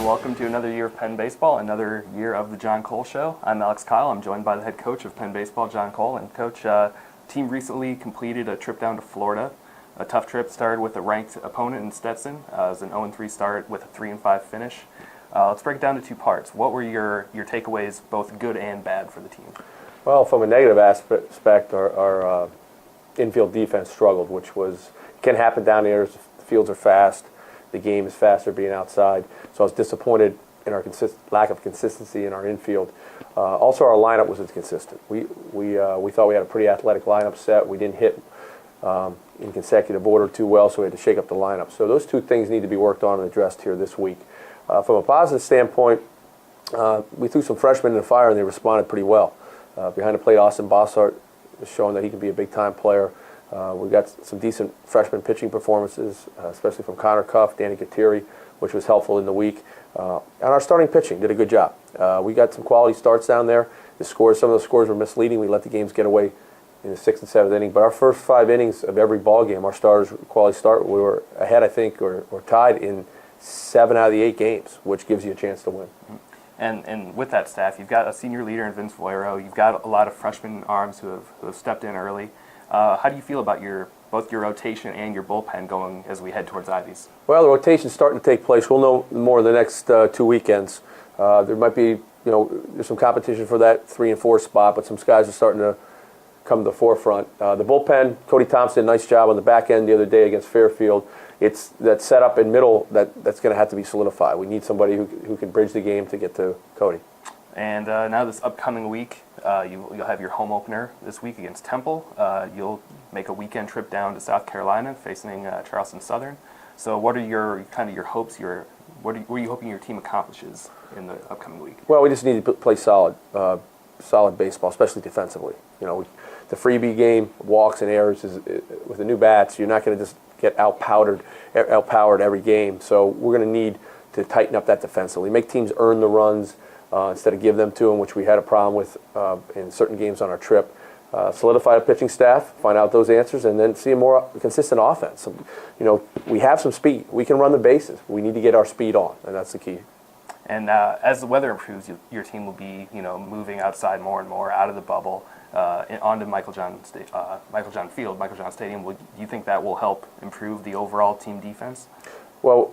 welcome to another year of Penn Baseball, another year of the John Cole Show. I'm Alex Kyle. I'm joined by the head coach of Penn Baseball, John Cole. And Coach, team recently completed a trip down to Florida. A tough trip, started with a ranked opponent in Stetson. It was an 0-3 start with a 3-5 finish. Let's break it down to two parts. What were your takeaways, both good and bad, for the team? Well, from a negative aspect, our infield defense struggled, which can happen down here. The fields are fast. The game is faster being outside. So I was disappointed in our lack of consistency in our infield. Also, our lineup was inconsistent. We thought we had a pretty athletic lineup set. We didn't hit in consecutive order too well, so we had to shake up the lineup. So those two things need to be worked on and addressed here this week. From a positive standpoint, we threw some freshmen in the fire, and they responded pretty well. Behind the plate, Austin Bossart is showing that he can be a big-time player. We got some decent freshman pitching performances, especially from Connor Cuff, Danny Kateri, which was helpful in the week. And our starting pitching did a good job. We got some quality starts down there. Some of the scores were misleading. We let the games get away in the 6th and 7th inning. But our first 5 innings of every ball game, our starters quality start, we were ahead, I think, or tied in 7 out of the 8 games, which gives you a chance to win. And with that staff, you've got a senior leader in Vince Voiro. You've got a lot of freshman arms who have stepped in early. How do you feel about both your rotation and your bullpen going as we head towards Ivies? Well, the rotation's starting to take place. We'll know more in the next 2 weekends. There might be, there's some competition for that 3 and 4 spot, but some guys are starting to come to the forefront. The bullpen, Cody Thompson, nice job on the back end the other day against Fairfield. It's that setup in middle that's going to have to be solidified. We need somebody who can bridge the game to get to Cody. And now this upcoming week, you'll have your home opener this week against Temple. You'll make a weekend trip down to South Carolina facing Charleston Southern. So what are your hopes? What are you hoping your team accomplishes in the upcoming week? Well, we just need to play solid baseball, especially defensively. The freebie game, walks and errors, with the new bats, you're not going to just get outpowered every game. So we're going to need to tighten up that defensively, make teams earn the runs instead of give them to them, which we had a problem with in certain games on our trip. Solidify the pitching staff, find out those answers, and then see a more consistent offense. We have some speed. We can run the bases. We need to get our speed on, and that's the key. And as the weather improves, your team will be, moving outside more and more, out of the bubble, onto Michael John Field, Michael John Stadium. Do you think that will help improve the overall team defense? Well,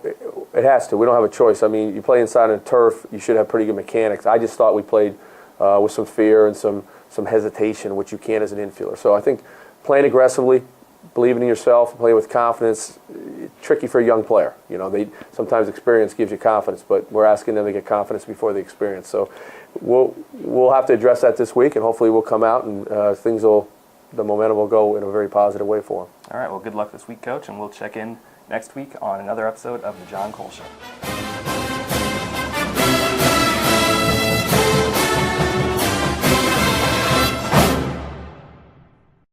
it has to. We don't have a choice. I mean, you play inside on turf, you should have pretty good mechanics. I just thought we played with some fear and some hesitation, which you can as an infielder. So I think playing aggressively, believing in yourself, playing with confidence, it's tricky for a young player. Sometimes experience gives you confidence, but we're asking them to get confidence before the experience. So we'll have to address that this week, and hopefully we'll come out and the momentum will go in a very positive way for them. All right. Well, good luck this week, Coach, and we'll check in next week on another episode of The John Cole Show.